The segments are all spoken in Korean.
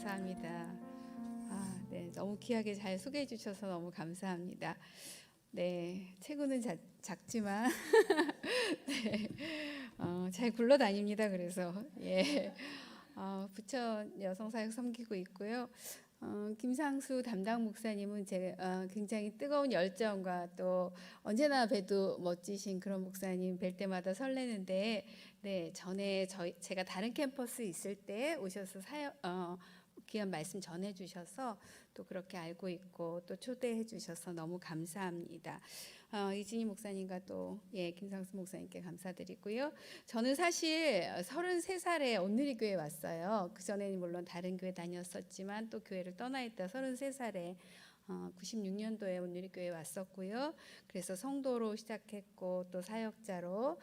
감사합니다. 네, 너무 귀하게 잘 소개해 주셔서 너무 감사합니다. 네, 체구는 작지만 네, 잘 굴러다닙니다. 그래서 부천 여성사역 섬기고 있고요. 김상수 담당 목사님은 굉장히 뜨거운 열정과 또 언제나 봬도 멋지신 그런 목사님 뵐 때마다 설레는데, 네, 전에 제가 다른 캠퍼스 있을 때 오셔서 귀한 말씀 전해주셔서 또 그렇게 알고 있고 또 초대해 주셔서 너무 감사합니다. 이진희 목사님과 또 김상수 목사님께 감사드리고요. 저는 사실 33살에 온누리 교회 왔어요. 그 전에는 물론 다른 교회 다녔었지만 또 교회를 떠나 있다 33살에 96년도에 온누리 교회 왔었고요. 그래서 성도로 시작했고 또 사역자로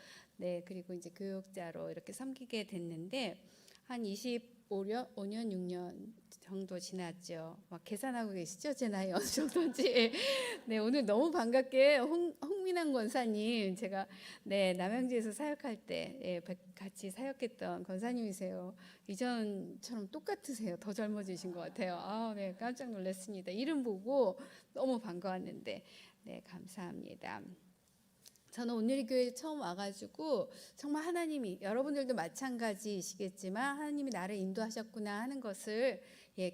그리고 이제 교육자로 이렇게 섬기게 됐는데 한 5년 6년 정도 지났죠. 막 계산하고 계시죠? 제 나이 어느 정도인지. 네, 오늘 너무 반갑게 홍민환 권사님, 제가 남양주에서 사역할 때 같이 사역했던 권사님이세요. 이전처럼 똑같으세요. 더 젊어지신 것 같아요. 네, 깜짝 놀랐습니다. 이름 보고 너무 반가웠는데, 네, 감사합니다. 저는 온누리 교회에 처음 와가지고 정말 하나님이, 여러분들도 마찬가지시겠지만 하나님이 나를 인도하셨구나 하는 것을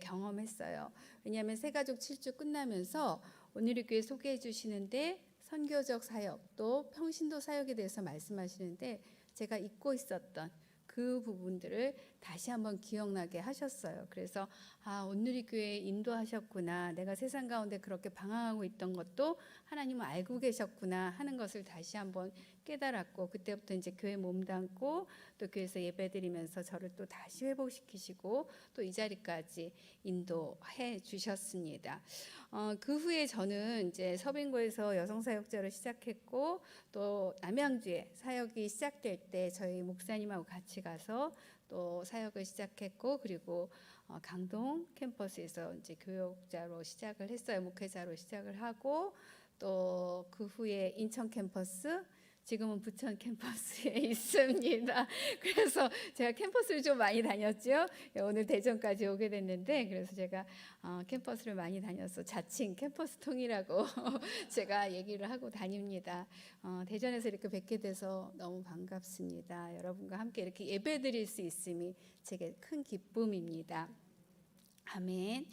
경험했어요. 왜냐하면 새가족 7주 끝나면서 온누리 교회 소개해 주시는데 선교적 사역 또 평신도 사역에 대해서 말씀하시는데 제가 잊고 있었던 그 부분들을 다시 한번 기억나게 하셨어요. 그래서 온누리 교회에 인도하셨구나, 내가 세상 가운데 그렇게 방황하고 있던 것도 하나님은 알고 계셨구나 하는 것을 다시 한번 깨달았고, 그때부터 이제 교회 몸담고 또 교회에서 예배드리면서 저를 또 다시 회복시키시고 또 이 자리까지 인도해 주셨습니다. 그 후에 저는 이제 서빙고에서 여성사역자로 시작했고 또 남양주에 사역이 시작될 때 저희 목사님하고 같이 가서 또 사역을 시작했고, 그리고 강동 캠퍼스에서 이제 교육자로 시작을 했어요. 목회자로 시작을 하고 또 그 후에 인천 캠퍼스, 지금은 부천 캠퍼스에 있습니다. 그래서 제가 캠퍼스를 좀 많이 다녔죠. 오늘 대전까지 오게 됐는데, 그래서 제가 캠퍼스를 많이 다녀서 자칭 캠퍼스 통이라고 제가 얘기를 하고 다닙니다. 대전에서 이렇게 뵙게 돼서 너무 반갑습니다. 여러분과 함께 이렇게 예배드릴 수 있음이 제게 큰 기쁨입니다. 아멘.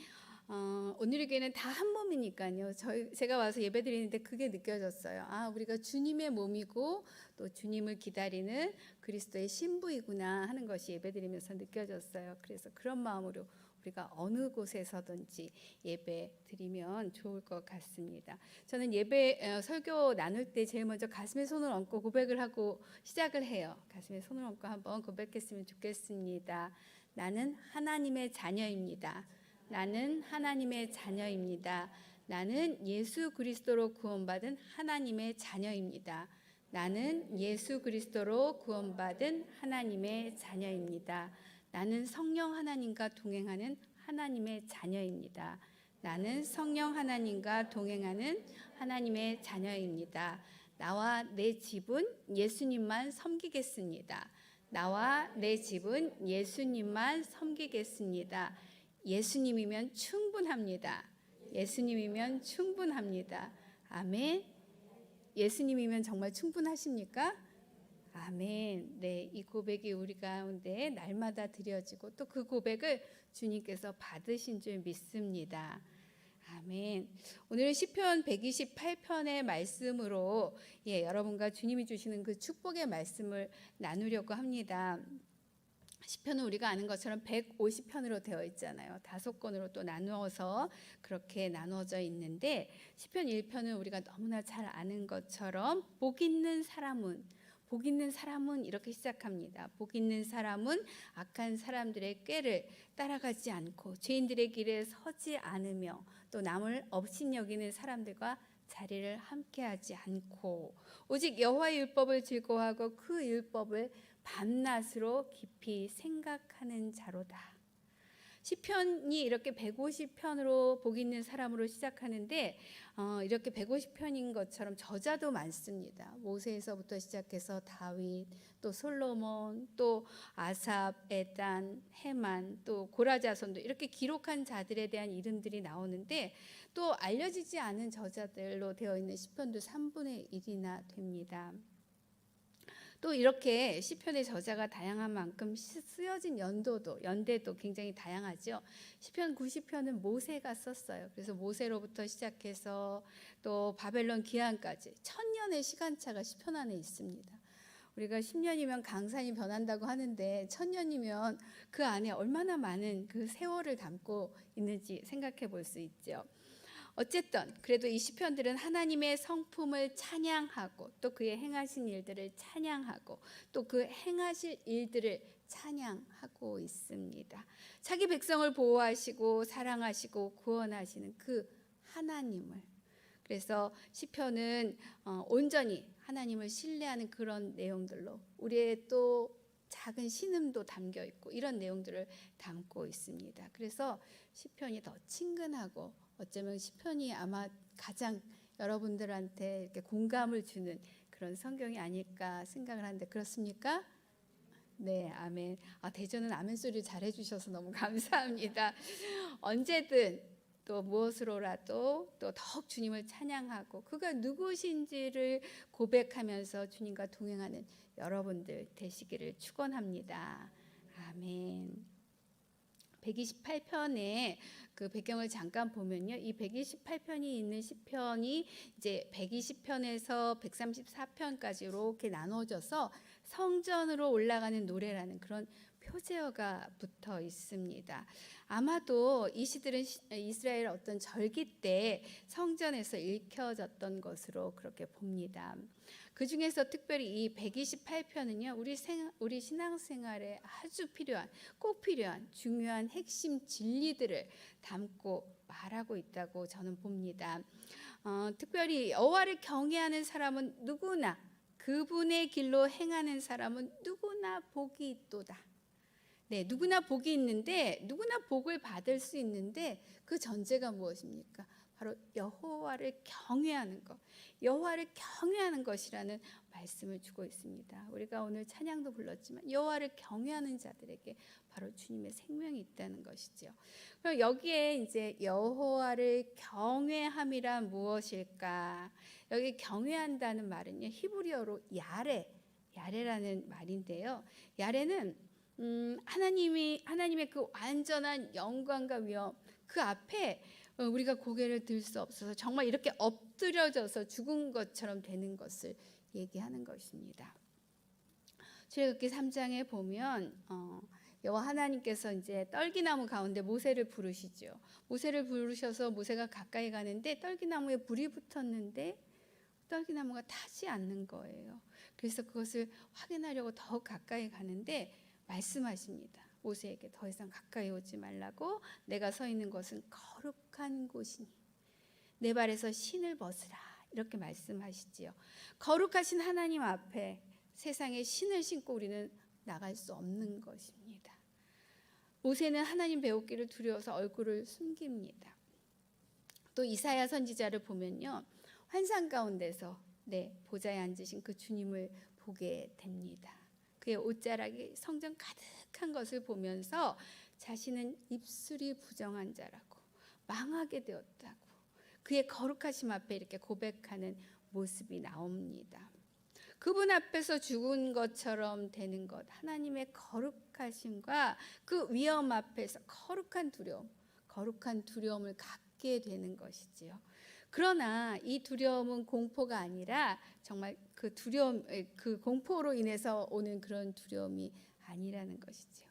온누리 교회는 다 한 몸이니까요. 제가 와서 예배드리는데 그게 느껴졌어요. 우리가 주님의 몸이고 또 주님을 기다리는 그리스도의 신부이구나 하는 것이 예배드리면서 느껴졌어요. 그래서 그런 마음으로 우리가 어느 곳에서든지 예배 드리면 좋을 것 같습니다. 저는 설교 나눌 때 제일 먼저 가슴에 손을 얹고 고백을 하고 시작을 해요. 가슴에 손을 얹고 한번 고백했으면 좋겠습니다. 나는 하나님의 자녀입니다. 나는 하나님의 자녀입니다. 나는 예수 그리스도로 구원받은 하나님의 자녀입니다. 나는 예수 그리스도로 구원받은 하나님의 자녀입니다. 나는 성령 하나님과 동행하는 하나님의 자녀입니다. 나는 성령 하나님과 동행하는 하나님의 자녀입니다. 나와 내 집은 예수님만 섬기겠습니다. 나와 내 집은 예수님만 섬기겠습니다. 예수님이면 충분합니다. 예수님이면 충분합니다. 아멘. 예수님이면 정말 충분하십니까? 아멘. 네, 이 고백이 우리 가운데 날마다 드려지고 또 그 고백을 주님께서 받으신 줄 믿습니다. 아멘. 오늘은 시편 128편의 말씀으로 여러분과 주님이 주시는 그 축복의 말씀을 나누려고 합니다. 시편은 우리가 아는 것처럼 150편으로 되어 있잖아요. 5권으로 또 나누어서 그렇게 나누어져 있는데, 시편 1편은 우리가 너무나 잘 아는 것처럼 복 있는 사람은 이렇게 시작합니다. 복 있는 사람은 악한 사람들의 꾀를 따라가지 않고 죄인들의 길에 서지 않으며 또 남을 업신여기는 사람들과 자리를 함께하지 않고 오직 여호와의 율법을 즐거워하고 그 율법을 밤낮으로 깊이 생각하는 자로다. 시편이 이렇게 150편으로 복 있는 사람으로 시작하는데 이렇게 150편인 것처럼 저자도 많습니다. 모세에서부터 시작해서 다윗, 또 솔로몬, 또 아삽, 에단, 헤만, 또 고라자손도 이렇게 기록한 자들에 대한 이름들이 나오는데 또 알려지지 않은 저자들로 되어 있는 시편도 3분의 1이나 됩니다. 또 이렇게 시편의 저자가 다양한 만큼 쓰여진 연대도 굉장히 다양하죠. 시편 90편은 모세가 썼어요. 그래서 모세로부터 시작해서 또 바벨론 기한까지 1000년의 시간차가 시편 안에 있습니다. 우리가 10년이면 강산이 변한다고 하는데 1000년이면 그 안에 얼마나 많은 그 세월을 담고 있는지 생각해 볼 수 있죠. 어쨌든 그래도 이 시편들은 하나님의 성품을 찬양하고 또 그의 행하신 일들을 찬양하고 또 그 행하실 일들을 찬양하고 있습니다. 자기 백성을 보호하시고 사랑하시고 구원하시는 그 하나님을, 그래서 시편은 온전히 하나님을 신뢰하는 그런 내용들로 우리의 또 작은 신음도 담겨 있고 이런 내용들을 담고 있습니다. 그래서 시편이 더 친근하고 어쩌면 시편이 아마 가장 여러분들한테 이렇게 공감을 주는 그런 성경이 아닐까 생각을 하는데 그렇습니까? 네, 아멘. 대전은 아멘 소리를 잘해 주셔서 너무 감사합니다. 언제든 또 무엇으로라도 또 더욱 주님을 찬양하고 그가 누구신지를 고백하면서 주님과 동행하는 여러분들 되시기를 축원합니다. 아멘. 128편의 그 배경을 잠깐 보면요. 이 128편이 있는 시편이 이제 120편에서 134편까지 이렇게 나눠져서 성전으로 올라가는 노래라는 그런 표제어가 붙어 있습니다. 아마도 이 시들은 이스라엘 어떤 절기 때 성전에서 읽혀졌던 것으로 그렇게 봅니다. 그 중에서 특별히 이 128편은요, 우리 신앙생활에 아주 꼭 필요한 중요한 핵심 진리들을 담고 말하고 있다고 저는 봅니다. 특별히 여호와를 경외하는 사람은 누구나, 그분의 길로 행하는 사람은 누구나 복이 있도다. 네, 누구나 복이 있는데 누구나 복을 받을 수 있는데 그 전제가 무엇입니까? 바로 여호와를 경외하는 것, 여호와를 경외하는 것이라는 말씀을 주고 있습니다. 우리가 오늘 찬양도 불렀지만 여호와를 경외하는 자들에게 바로 주님의 생명이 있다는 것이죠. 그럼 여기에 이제 여호와를 경외함이란 무엇일까? 여기 경외한다는 말은요, 히브리어로 야레라는 말인데요. 야레는 하나님의 그 완전한 영광과 위엄 그 앞에 우리가 고개를 들 수 없어서 정말 이렇게 엎드려져서 죽은 것처럼 되는 것을 얘기하는 것입니다. 출애굽기 3장에 보면 여호와 하나님께서 이제 떨기나무 가운데 모세를 부르시죠. 모세를 부르셔서 모세가 가까이 가는데 떨기나무에 불이 붙었는데 떨기나무가 타지 않는 거예요. 그래서 그것을 확인하려고 더 가까이 가는데 말씀하십니다. 모세에게 더 이상 가까이 오지 말라고, 내가 서 있는 것은 거룩한 곳이니 내 발에서 신을 벗으라, 이렇게 말씀하시지요. 거룩하신 하나님 앞에 세상에 신을 신고 우리는 나갈 수 없는 것입니다. 모세는 하나님 배우기를 두려워서 얼굴을 숨깁니다. 또 이사야 선지자를 보면요, 환상 가운데서 보좌에 앉으신 그 주님을 보게 됩니다. 그의 옷자락이 성전 가득한 것을 보면서 자신은 입술이 부정한 자라고 망하게 되었다고 그의 거룩하심 앞에 이렇게 고백하는 모습이 나옵니다. 그분 앞에서 죽은 것처럼 되는 것, 하나님의 거룩하심과 그 위엄 앞에서 거룩한 두려움을 갖게 되는 것이지요. 그러나 이 두려움은 공포가 아니라 정말 그 두려움, 그 공포로 인해서 오는 그런 두려움이 아니라는 것이죠.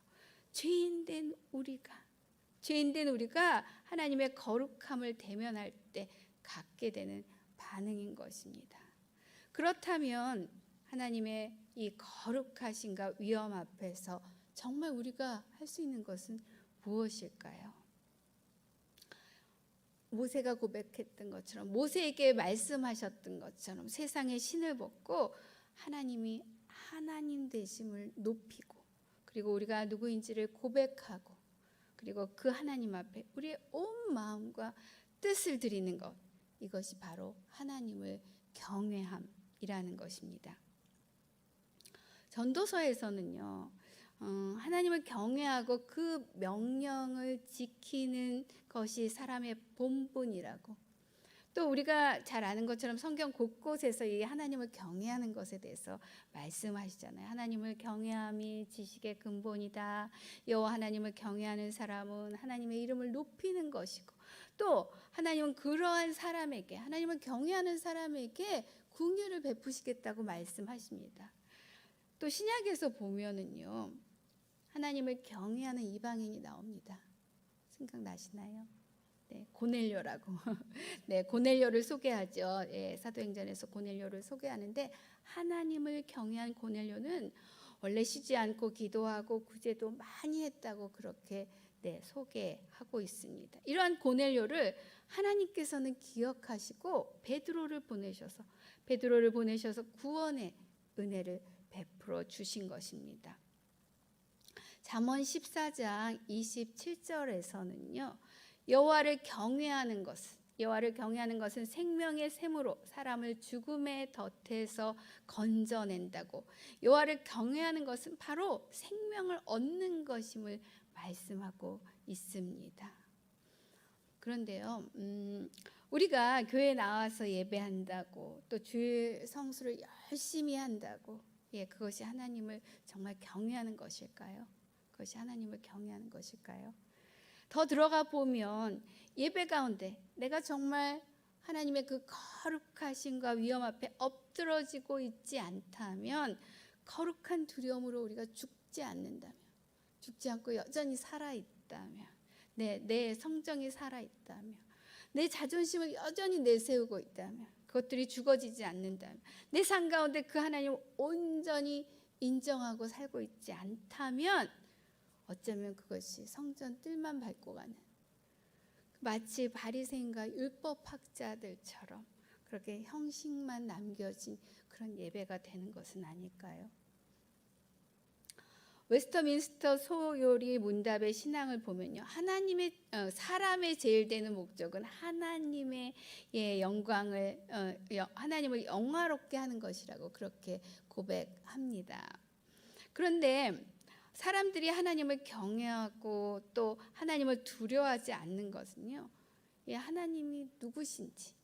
죄인된 우리가 하나님의 거룩함을 대면할 때 갖게 되는 반응인 것입니다. 그렇다면 하나님의 이 거룩하심과 위엄 앞에서 정말 우리가 할 수 있는 것은 무엇일까요? 모세가 고백했던 것처럼, 모세에게 말씀하셨던 것처럼 세상의 신을 벗고 하나님이 하나님 되심을 높이고, 그리고 우리가 누구인지를 고백하고 그리고 그 하나님 앞에 우리의 온 마음과 뜻을 드리는 것, 이것이 바로 하나님을 경외함이라는 것입니다. 전도서에서는요, 하나님을 경외하고 그 명령을 지키는 것이 사람의 본분이라고, 또 우리가 잘 아는 것처럼 성경 곳곳에서 이 하나님을 경외하는 것에 대해서 말씀하시잖아요. 하나님을 경외함이 지식의 근본이다. 여호와 하나님을 경외하는 사람은 하나님의 이름을 높이는 것이고, 또 하나님은 그러한 사람에게, 하나님을 경외하는 사람에게 긍휼을 베푸시겠다고 말씀하십니다. 또 신약에서 보면은요, 하나님을 경외하는 이방인이 나옵니다. 생각나시나요? 네, 고넬료라고. 네, 고넬료를 소개하죠. 예, 사도행전에서 고넬료를 소개하는데, 하나님을 경외한 고넬료는 원래 쉬지 않고 기도하고 구제도 많이 했다고 그렇게 소개하고 있습니다. 이러한 고넬료를 하나님께서는 기억하시고 베드로를 보내셔서 구원의 은혜를 베풀어 주신 것입니다. 잠언 14장 27절에서는요. 여호와를 경외하는 것은 생명의 샘으로 사람을 죽음의 덫에서 건져낸다고, 여호와를 경외하는 것은 바로 생명을 얻는 것임을 말씀하고 있습니다. 그런데요, 우리가 교회에 나와서 예배한다고, 또 주일 성수를 열심히 한다고, 그것이 하나님을 정말 경외하는 것일까요? 그것이 하나님을 경외하는 것일까요? 더 들어가 보면 예배 가운데 내가 정말 하나님의 그 거룩하심과 위엄 앞에 엎드러지고 있지 않다면, 거룩한 두려움으로 우리가 죽지 않고 여전히 살아있다면, 내 성정이 살아있다면, 내 자존심을 여전히 내세우고 있다면, 그것들이 죽어지지 않는다면, 내 삶 가운데 그 하나님을 온전히 인정하고 살고 있지 않다면, 어쩌면 그것이 성전 뜰만 밟고 가는, 마치 바리새인과 율법학자들처럼 그렇게 형식만 남겨진 그런 예배가 되는 것은 아닐까요? 웨스터민스터 소요리 문답의 신앙을 보면요, 사람의 제일 되는 목적은 하나님의 영광을, 하나님을 영화롭게 하는 것이라고 그렇게 고백합니다. 그런데 사람들이 하나님을 경외하고 또 하나님을 두려워하지 않는 것은요, 하나님이 누구신지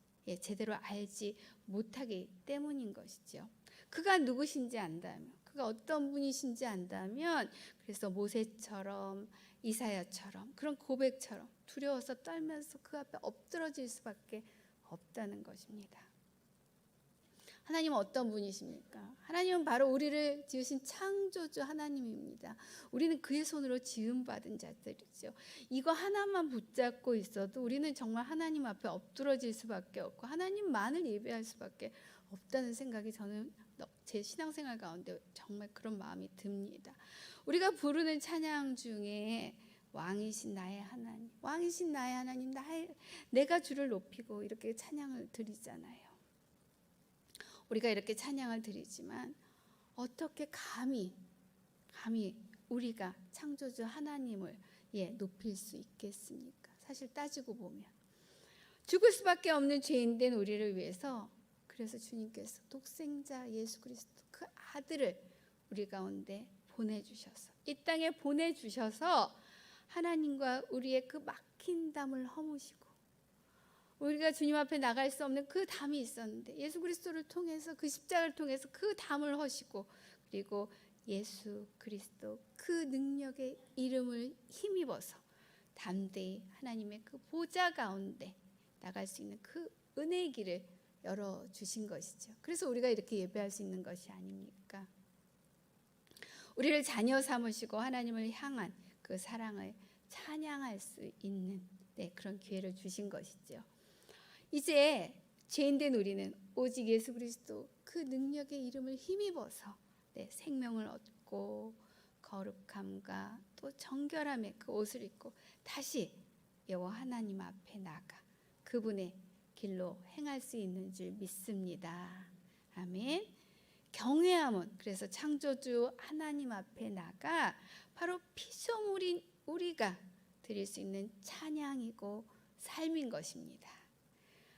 제대로 알지 못하기 때문인 것이죠. 그가 누구신지 안다면, 그가 어떤 분이신지 안다면, 그래서 모세처럼 이사야처럼 그런 고백처럼 두려워서 떨면서 그 앞에 엎드러질 수밖에 없다는 것입니다. 하나님은 어떤 분이십니까? 하나님은 바로 우리를 지으신 창조주 하나님입니다. 우리는 그의 손으로 지음받은 자들이죠. 이거 하나만 붙잡고 있어도 우리는 정말 하나님 앞에 엎드러질 수밖에 없고 하나님만을 예배할 수밖에 없다는 생각이 저는 제 신앙생활 가운데 정말 그런 마음이 듭니다. 우리가 부르는 찬양 중에 왕이신 나의 하나님, 내가 주를 높이고 이렇게 찬양을 드리잖아요. 우리가 이렇게 찬양을 드리지만 어떻게 감히 우리가 창조주 하나님을 높일 수 있겠습니까? 사실 따지고 보면 죽을 수밖에 없는 죄인된 우리를 위해서, 그래서 주님께서 독생자 예수 그리스도 그 아들을 우리 가운데 보내주셔서, 이 땅에 보내주셔서 하나님과 우리의 그 막힌 담을 허무시고, 우리가 주님 앞에 나갈 수 없는 그 담이 있었는데 예수 그리스도를 통해서, 그 십자가를 통해서 그 담을 허시고, 그리고 예수 그리스도 그 능력의 이름을 힘입어서 담대히 하나님의 그 보좌 가운데 나갈 수 있는 그 은혜의 길을 열어주신 것이죠. 그래서 우리가 이렇게 예배할 수 있는 것이 아닙니까? 우리를 자녀 삼으시고 하나님을 향한 그 사랑을 찬양할 수 있는 그런 기회를 주신 것이죠. 이제 죄인된 우리는 오직 예수 그리스도 그 능력의 이름을 힘입어서 생명을 얻고 거룩함과 또 정결함의 그 옷을 입고 다시 여호와 하나님 앞에 나가 그분의 길로 행할 수 있는 줄 믿습니다. 아멘. 경외함은 그래서 창조주 하나님 앞에 나가 바로 피조물인 우리가 드릴 수 있는 찬양이고 삶인 것입니다.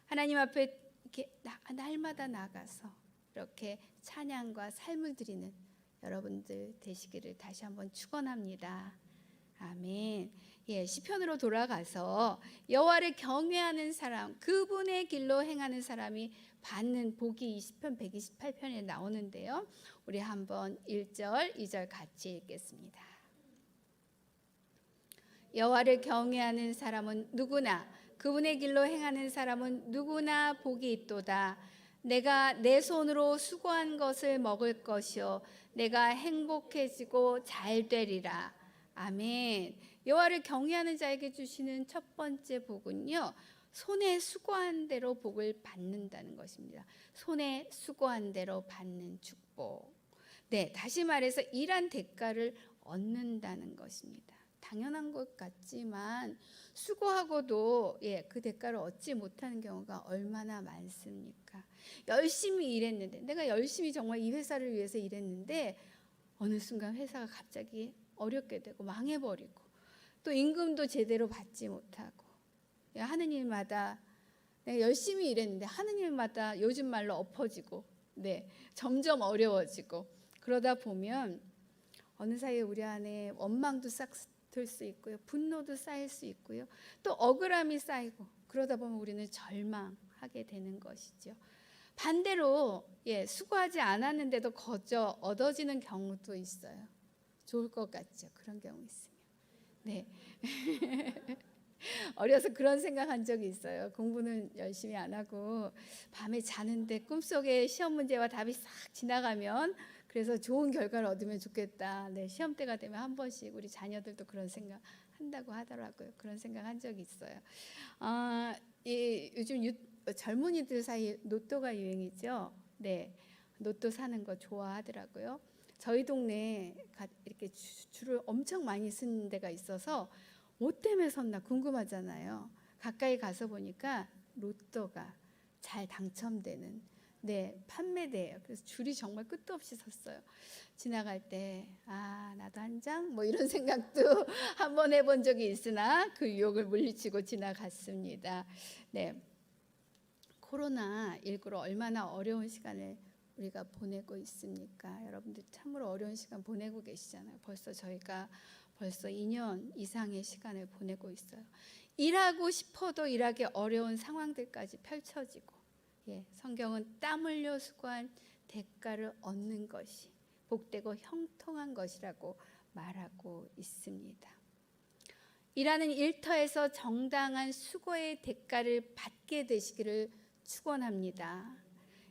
하나님 앞에 이렇게 날마다 나가서 이렇게 찬양과 삶을 드리는 여러분들 되시기를 다시 한번 축원합니다. 아멘. 시편으로 돌아가서 여호와를 경외하는 사람, 그분의 길로 행하는 사람이 받는 복이 시편 128편에 나오는데요. 우리 한번 1절, 2절 같이 읽겠습니다. 여호와를 경외하는 사람은 누구나, 그분의 길로 행하는 사람은 누구나 복이 있도다. 내가 내 손으로 수고한 것을 먹을 것이요 내가 행복해지고 잘 되리라. 아멘. 여호와를 경외하는 자에게 주시는 첫 번째 복은요, 손에 수고한 대로 복을 받는다는 것입니다. 손에 수고한 대로 받는 축복. 다시 말해서 일한 대가를 얻는다는 것입니다. 당연한 것 같지만 수고하고도 그 대가를 얻지 못하는 경우가 얼마나 많습니까? 열심히 일했는데, 내가 열심히 정말 이 회사를 위해서 일했는데 어느 순간 회사가 갑자기 어렵게 되고 망해버리고 또 임금도 제대로 받지 못하고, 하는 일마다 내가 열심히 일했는데 하는 일마다 요즘 말로 엎어지고 점점 어려워지고, 그러다 보면 어느 사이에 우리 안에 원망도 싹 들 수 있고요, 분노도 쌓일 수 있고요, 또 억울함이 쌓이고, 그러다 보면 우리는 절망하게 되는 것이죠. 반대로 수고하지 않았는데도 거저 얻어지는 경우도 있어요. 좋을 것 같죠, 그런 경우 있으면. 어려서 그런 생각한 적이 있어요. 공부는 열심히 안 하고 밤에 자는데 꿈속에 시험 문제와 답이 싹 지나가면 그래서 좋은 결과를 얻으면 좋겠다. 시험 때가 되면 한 번씩 우리 자녀들도 그런 생각 한다고 하더라고요. 그런 생각 한 적이 있어요. 요즘 젊은이들 사이에 로또가 유행이죠. 로또 사는 거 좋아하더라고요. 저희 동네에 이렇게 줄을 엄청 많이 쓴 데가 있어서 뭐 때문에 섰나 궁금하잖아요. 가까이 가서 보니까 로또가 잘 당첨되는 판매대예요. 그래서 줄이 정말 끝도 없이 섰어요. 지나갈 때 나도 한 장? 뭐 이런 생각도 한번 해본 적이 있으나 그 유혹을 물리치고 지나갔습니다. 코로나19로 얼마나 어려운 시간을 우리가 보내고 있습니까? 여러분들 참으로 어려운 시간 보내고 계시잖아요. 저희가 벌써 2년 이상의 시간을 보내고 있어요. 일하고 싶어도 일하기 어려운 상황들까지 펼쳐지고, 성경은 땀 흘려 수고한 대가를 얻는 것이 복되고 형통한 것이라고 말하고 있습니다. 일하는 일터에서 정당한 수고의 대가를 받게 되시기를 축원합니다.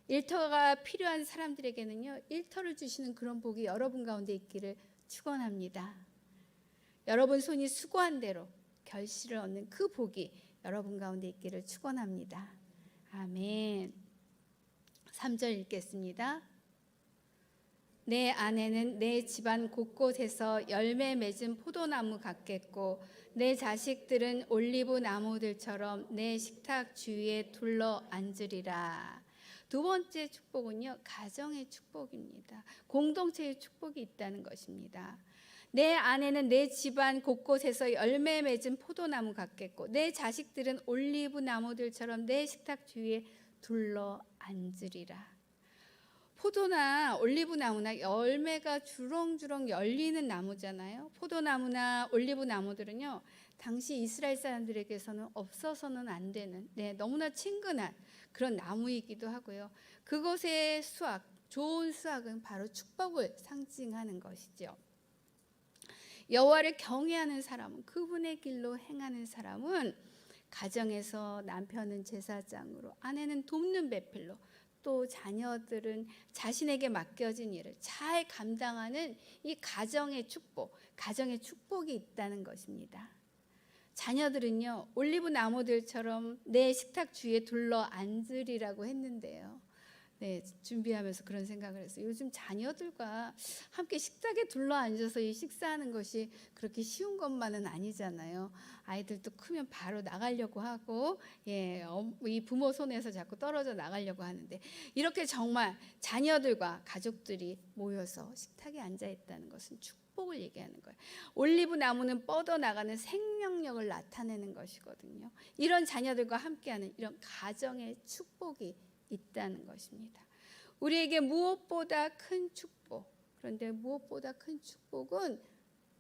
일터가 필요한 사람들에게는요, 일터를 주시는 그런 복이 여러분 가운데 있기를 축원합니다. 여러분 손이 수고한 대로 결실을 얻는 그 복이 여러분 가운데 있기를 축원합니다. 아멘. 3절 읽겠습니다. 내 안에는 내 집안 곳곳에서 열매 맺은 포도나무 같겠고 내 자식들은 올리브 나무들처럼 내 식탁 주위에 둘러 앉으리라. 두 번째 축복은요, 가정의 축복입니다. 공동체의 축복이 있다는 것입니다. 내 안에는 내 집안 곳곳에서 열매 맺은 포도나무 같겠고 내 자식들은 올리브 나무들처럼 내 식탁 주위에 둘러 앉으리라. 포도나 올리브 나무나 열매가 주렁주렁 열리는 나무잖아요. 포도나무나 올리브 나무들은요, 당시 이스라엘 사람들에게서는 없어서는 안 되는 너무나 친근한 그런 나무이기도 하고요. 그것의 수확, 좋은 수확은 바로 축복을 상징하는 것이죠. 여호와를 경외하는 사람은, 그분의 길로 행하는 사람은 가정에서 남편은 제사장으로, 아내는 돕는 배필로, 또 자녀들은 자신에게 맡겨진 일을 잘 감당하는 이 가정의 축복이 있다는 것입니다. 자녀들은요, 올리브 나무들처럼 내 식탁 주위에 둘러 앉으리라고 했는데요. 준비하면서 그런 생각을 했어요. 요즘 자녀들과 함께 식탁에 둘러 앉아서 이 식사하는 것이 그렇게 쉬운 것만은 아니잖아요. 아이들도 크면 바로 나가려고 하고, 이 부모 손에서 자꾸 떨어져 나가려고 하는데, 이렇게 정말 자녀들과 가족들이 모여서 식탁에 앉아 있다는 것은 축복을 얘기하는 거예요. 올리브 나무는 뻗어나가는 생명력을 나타내는 것이거든요. 이런 자녀들과 함께하는 이런 가정의 축복이 있다는 것입니다. 우리에게 무엇보다 큰 축복, 그런데 무엇보다 큰 축복은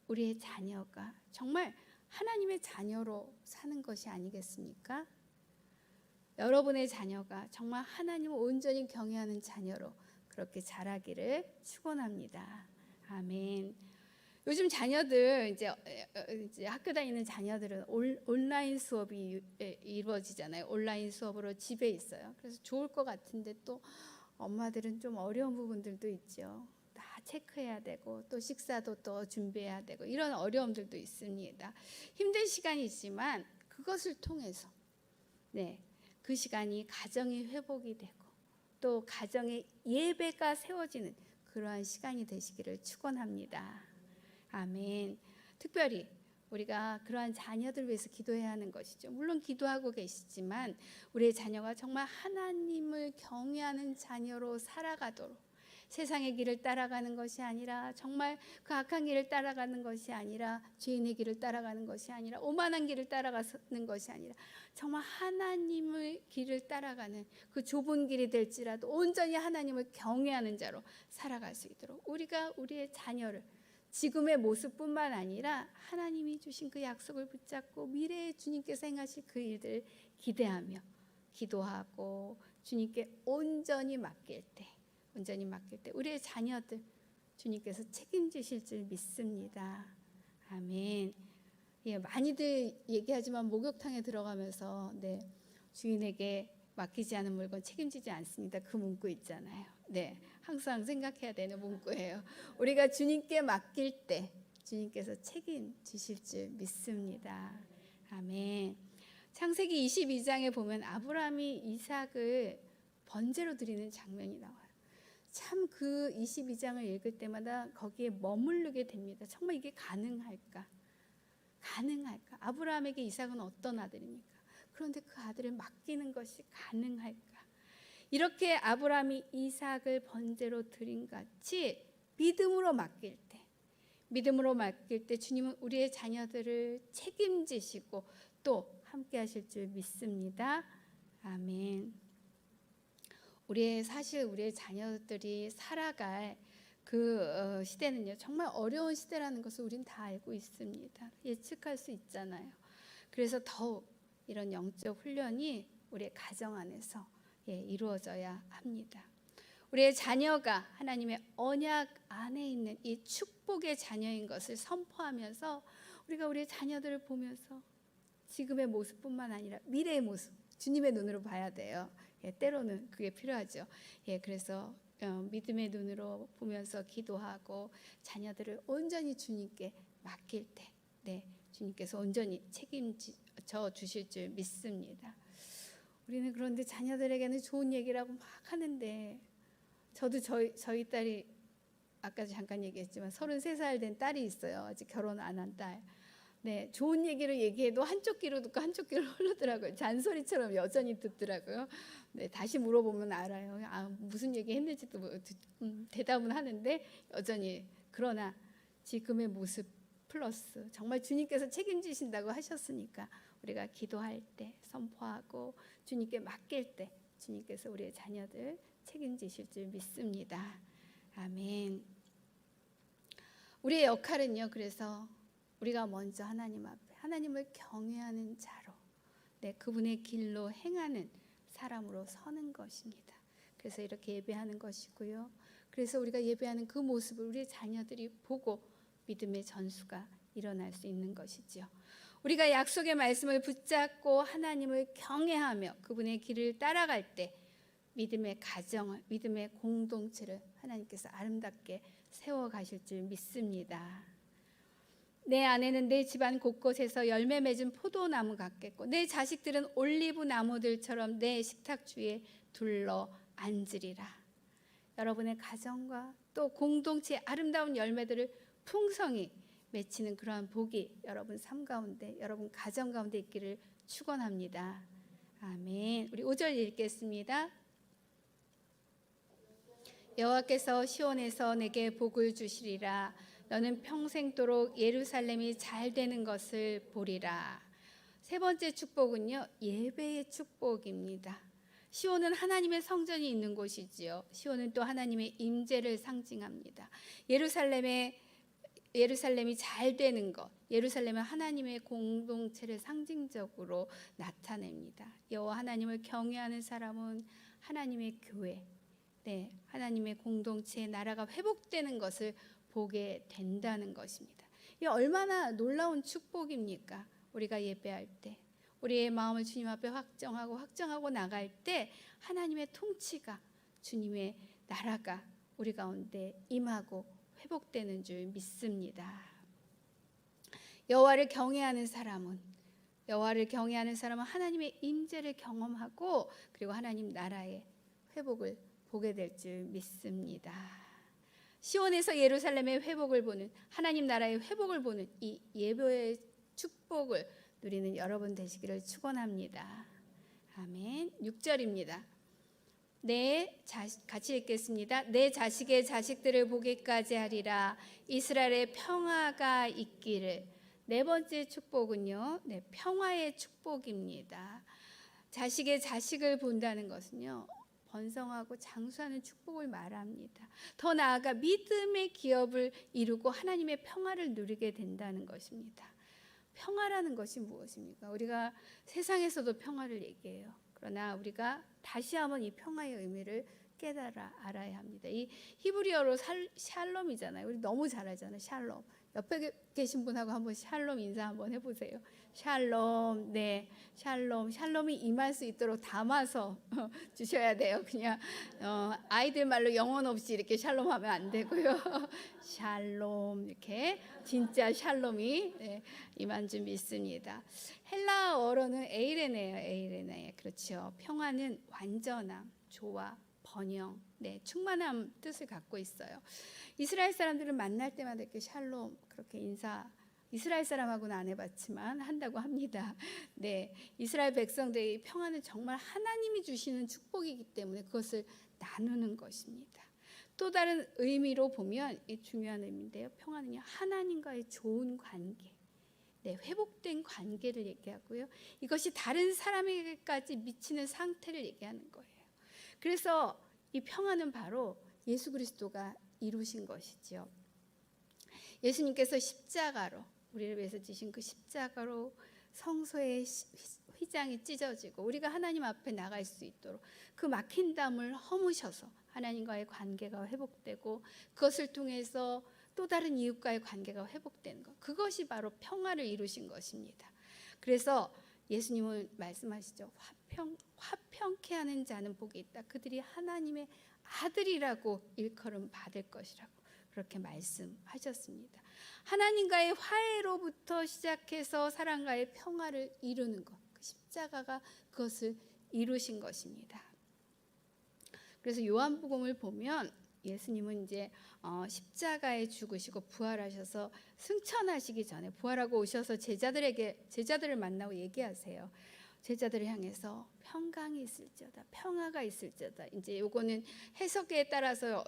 우리의 자녀가 정말 하나님의 자녀로 사는 것이 아니겠습니까? 여러분의 자녀가 정말 하나님을 온전히 경외하는 자녀로 그렇게 자라기를 축원합니다. 아멘. 요즘 자녀들 이제 학교 다니는 자녀들은 온라인 수업이 이루어지잖아요. 온라인 수업으로 집에 있어요. 그래서 좋을 것 같은데 또 엄마들은 좀 어려운 부분들도 있죠. 다 체크해야 되고 또 식사도 또 준비해야 되고 이런 어려움들도 있습니다. 힘든 시간이 있지만 그것을 통해서 그 시간이 가정이 회복이 되고 또 가정의 예배가 세워지는 그러한 시간이 되시기를 축원합니다. 아멘. 특별히 우리가 그러한 자녀들 위해서 기도해야 하는 것이죠. 물론 기도하고 계시지만 우리의 자녀가 정말 하나님을 경외하는 자녀로 살아가도록, 세상의 길을 따라가는 것이 아니라, 정말 그 악한 길을 따라가는 것이 아니라, 죄인의 길을 따라가는 것이 아니라, 오만한 길을 따라가는 것이 아니라 정말 하나님의 길을 따라가는 그 좁은 길이 될지라도 온전히 하나님을 경외하는 자로 살아갈 수 있도록 우리가 우리의 자녀를 지금의 모습뿐만 아니라 하나님이 주신 그 약속을 붙잡고 미래에 주님께서 행하실 그 일들을 기대하며 기도하고 주님께 온전히 맡길 때 우리의 자녀들 주님께서 책임지실 줄 믿습니다. 아멘. 많이들 얘기하지만 목욕탕에 들어가면서 주인에게 맡기지 않은 물건 책임지지 않습니다. 그 문구 있잖아요. 항상 생각해야 되는 문구예요. 우리가 주님께 맡길 때 주님께서 책임지실 줄 믿습니다. 아멘. 창세기 22장에 보면 아브라함이 이삭을 번제로 드리는 장면이 나와요. 참 그 22장을 읽을 때마다 거기에 머무르게 됩니다. 정말 이게 가능할까? 아브라함에게 이삭은 어떤 아들입니까? 그런데 그 아들을 맡기는 것이 가능할까? 이렇게 아브라함이 이삭을 번제로 드린 같이 믿음으로 맡길 때 주님은 우리의 자녀들을 책임지시고 또 함께 하실 줄 믿습니다. 아멘. 사실 우리의 자녀들이 살아갈 그 시대는요, 정말 어려운 시대라는 것을 우린 다 알고 있습니다. 예측할 수 있잖아요. 그래서 더욱 이런 영적 훈련이 우리의 가정 안에서 이루어져야 합니다. 우리의 자녀가 하나님의 언약 안에 있는 이 축복의 자녀인 것을 선포하면서 우리가 우리의 자녀들을 보면서 지금의 모습뿐만 아니라 미래의 모습, 주님의 눈으로 봐야 돼요. 때로는 그게 필요하죠. 그래서 믿음의 눈으로 보면서 기도하고 자녀들을 온전히 주님께 맡길 때 주님께서 온전히 책임져 주실 줄 믿습니다. 우리는 그런데 자녀들에게는 좋은 얘기라고 막 하는데, 저도 저희 딸이 아까 잠깐 얘기했지만 33살 된 딸이 있어요. 아직 결혼 안 한 딸. 좋은 얘기를 얘기해도 한쪽 귀로 듣고 한쪽 귀로 흐르더라고요. 잔소리처럼 여전히 듣더라고요. 다시 물어보면 알아요. 무슨 얘기 했는지도 대답은 하는데 여전히, 그러나 지금의 모습 플러스 정말 주님께서 책임지신다고 하셨으니까 우리가 기도할 때 선포하고 주님께 맡길 때 주님께서 우리의 자녀들 책임지실 줄 믿습니다. 아멘. 우리의 역할은요, 그래서 우리가 먼저 하나님 앞에 하나님을 경외하는 자로 그분의 길로 행하는 사람으로 서는 것입니다. 그래서 이렇게 예배하는 것이고요. 그래서 우리가 예배하는 그 모습을 우리 자녀들이 보고 믿음의 전수가 일어날 수 있는 것이죠. 우리가 약속의 말씀을 붙잡고 하나님을 경외하며 그분의 길을 따라갈 때 믿음의 가정을, 믿음의 공동체를 하나님께서 아름답게 세워가실 줄 믿습니다. 내 아내는 내 집안 곳곳에서 열매 맺은 포도나무 같겠고 내 자식들은 올리브 나무들처럼 내 식탁 주위에 둘러 앉으리라. 여러분의 가정과 또 공동체의 아름다운 열매들을 풍성히 맺히는 그러한 복이 여러분 삶 가운데, 여러분 가정 가운데 있기를 축원합니다. 아멘. 우리 5절 읽겠습니다. 여호와께서 시온에서 내게 복을 주시리라. 너는 평생도록 예루살렘이 잘 되는 것을 보리라. 세 번째 축복은요, 예배의 축복입니다. 시온은 하나님의 성전이 있는 곳이지요. 시온은 또 하나님의 임재를 상징합니다. 예루살렘이 잘 되는 것, 예루살렘은 하나님의 공동체를 상징적으로 나타냅니다. 여호와 하나님을 경외하는 사람은 하나님의 교회, 하나님의 공동체의 나라가 회복되는 것을 보게 된다는 것입니다. 이 얼마나 놀라운 축복입니까? 우리가 예배할 때, 우리의 마음을 주님 앞에 확정하고 나갈 때 하나님의 통치가, 주님의 나라가 우리 가운데 임하고 회복되는 줄 믿습니다. 여호와를 경외하는 사람은 하나님의 임재를 경험하고 그리고 하나님 나라의 회복을 보게 될 줄 믿습니다. 시온에서 예루살렘의 회복을 보는, 하나님 나라의 회복을 보는 이 예배의 축복을 누리는 여러분 되시기를 축원합니다. 아멘. 6절입니다. 같이 읽겠습니다. 내 자식의 자식들을 보기까지 하리라. 이스라엘의 평화가 있기를. 네 번째 축복은요, 평화의 축복입니다. 자식의 자식을 본다는 것은요, 번성하고 장수하는 축복을 말합니다. 더 나아가 믿음의 기업을 이루고 하나님의 평화를 누리게 된다는 것입니다. 평화라는 것이 무엇입니까? 우리가 세상에서도 평화를 얘기해요. 그러나 우리가 다시 한번 이 평화의 의미를 깨달아 알아야 합니다. 이 히브리어로 샬롬이잖아요. 우리 너무 잘하잖아요. 샬롬. 옆에 계신 분하고 한번 샬롬 인사 한번 해보세요. 샬롬, 샬롬이 임할 수 있도록 담아서 주셔야 돼요. 그냥 아이들 말로 영혼 없이 이렇게 샬롬하면 안 되고요. 샬롬, 이렇게 진짜 샬롬이 임한 줄 믿습니다. 헬라어로는 에이레네예요. 그렇죠. 평화는 완전함, 조화, 번영, 충만함 뜻을 갖고 있어요. 이스라엘 사람들을 만날 때마다 이렇게 샬롬 그렇게 이스라엘 사람하고는 안 해봤지만 한다고 합니다. 이스라엘 백성들의 평화는 정말 하나님이 주시는 축복이기 때문에 그것을 나누는 것입니다. 또 다른 의미로 보면 중요한 의미인데요. 평화는요, 하나님과의 좋은 관계, 회복된 관계를 얘기하고요. 이것이 다른 사람에게까지 미치는 상태를 얘기하는 거예요. 그래서 이 평화는 바로 예수 그리스도가 이루신 것이죠. 예수님께서 십자가로, 우리를 위해서 지신 그 십자가로 성소의 휘장이 찢어지고 우리가 하나님 앞에 나갈 수 있도록 그 막힌 담을 허무셔서 하나님과의 관계가 회복되고 그것을 통해서 또 다른 이웃과의 관계가 회복되는 것, 그것이 바로 평화를 이루신 것입니다. 그래서 예수님은 말씀하시죠. 화평케 하는 자는 복이 있다. 그들이 하나님의 아들이라고 일컬음 받을 것이라고 그렇게 말씀하셨습니다. 하나님과의 화해로부터 시작해서 사람과의 평화를 이루는 것, 그 십자가가 그것을 이루신 것입니다. 그래서 요한복음을 보면 예수님은 이제 십자가에 죽으시고 부활하셔서 승천하시기 전에 부활하고 오셔서 제자들을 만나고 얘기하세요. 제자들을 향해서 평강이 있을지어다, 평화가 있을지어다. 이제 요거는 해석에 따라서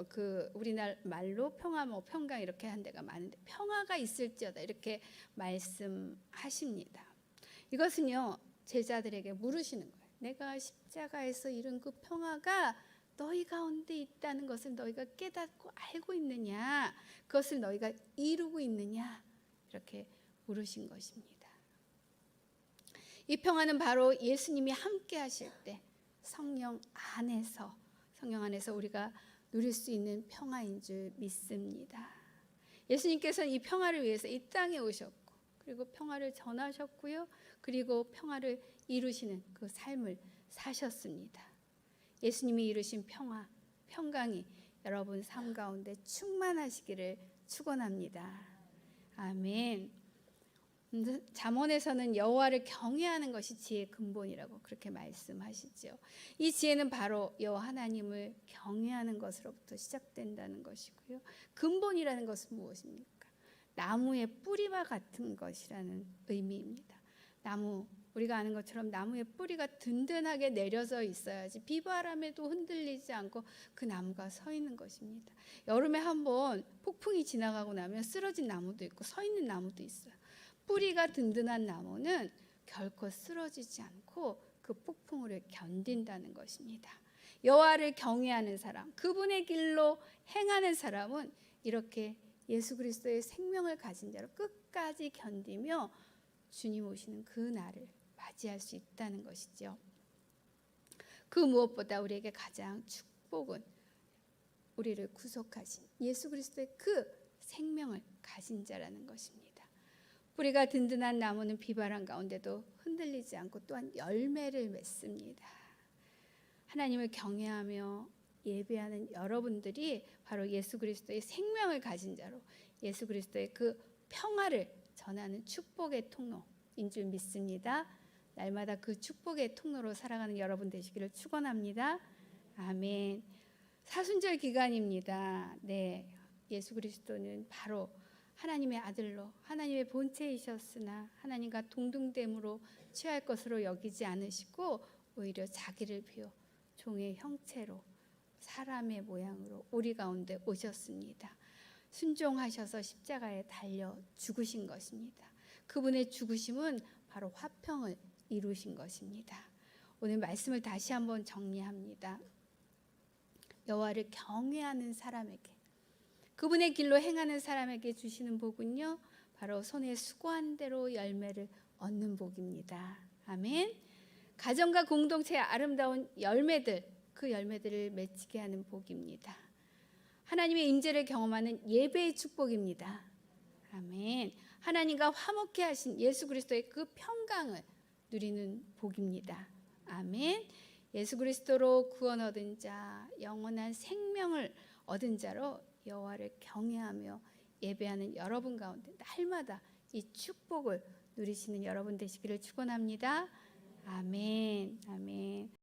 그 우리나라 말로 평화, 평강 이렇게 한 데가 많은데 평화가 있을지어다 이렇게 말씀하십니다. 이것은요, 제자들에게 물으시는 거예요. 내가 십자가에서 이룬 그 평화가 너희 가운데 있다는 것을 너희가 깨닫고 알고 있느냐? 그것을 너희가 이루고 있느냐? 이렇게 물으신 것입니다. 이 평화는 바로 예수님이 함께 하실 때 성령 안에서 우리가 누릴 수 있는 평화인 줄 믿습니다. 예수님께서는 이 평화를 위해서 이 땅에 오셨고 그리고 평화를 전하셨고요. 그리고 평화를 이루시는 그 삶을 사셨습니다. 예수님이 이루신 평강이 여러분 삶 가운데 충만하시기를 축원합니다. 아멘. 잠언에서는 여호와를 경외하는 것이 지혜의 근본이라고 그렇게 말씀하시죠. 이 지혜는 바로 여호와 하나님을 경외하는 것으로부터 시작된다는 것이고요. 근본이라는 것은 무엇입니까? 나무의 뿌리와 같은 것이라는 의미입니다. 나무 우리가 아는 것처럼 나무의 뿌리가 든든하게 내려져 있어야지 비바람에도 흔들리지 않고 그 나무가 서 있는 것입니다. 여름에 한번 폭풍이 지나가고 나면 쓰러진 나무도 있고 서 있는 나무도 있어요. 뿌리가 든든한 나무는 결코 쓰러지지 않고 그 폭풍을 견딘다는 것입니다. 여호와를 경외하는 사람, 그분의 길로 행하는 사람은 이렇게 예수 그리스도의 생명을 가진 자로 끝까지 견디며 주님 오시는 그 날을 맞이할 수 있다는 것이죠. 그 무엇보다 우리에게 가장 축복은 우리를 구속하신 예수 그리스도의 그 생명을 가진 자라는 것입니다. 뿌리가 든든한 나무는 비바람 가운데도 흔들리지 않고 또한 열매를 맺습니다. 하나님을 경외하며 예배하는 여러분들이 바로 예수 그리스도의 생명을 가진 자로 예수 그리스도의 그 평화를 전하는 축복의 통로인 줄 믿습니다. 날마다 그 축복의 통로로 살아가는 여러분 되시기를 축원합니다. 아멘. 사순절 기간입니다. 네, 예수 그리스도는 바로 하나님의 아들로 하나님의 본체이셨으나 하나님과 동등됨으로 취할 것으로 여기지 않으시고 오히려 자기를 비워 종의 형체로 사람의 모양으로 우리 가운데 오셨습니다. 순종하셔서 십자가에 달려 죽으신 것입니다. 그분의 죽으심은 바로 화평을 이루신 것입니다. 오늘 말씀을 다시 한번 정리합니다. 여호와를 경외하는 사람에게, 그분의 길로 행하는 사람에게 주시는 복은요, 바로 손에 수고한 대로 열매를 얻는 복입니다. 아멘. 가정과 공동체의 아름다운 열매들, 그 열매들을 맺히게 하는 복입니다. 하나님의 임재를 경험하는 예배의 축복입니다. 아멘. 하나님과 화목케 하신 예수 그리스도의 그 평강을 누리는 복입니다. 아멘. 예수 그리스도로 구원 얻은 자, 영원한 생명을 얻은 자로 여호와를 경외하며 예배하는 여러분 가운데 날마다 이 축복을 누리시는 여러분 되시기를 축원합니다. 아멘. 아멘.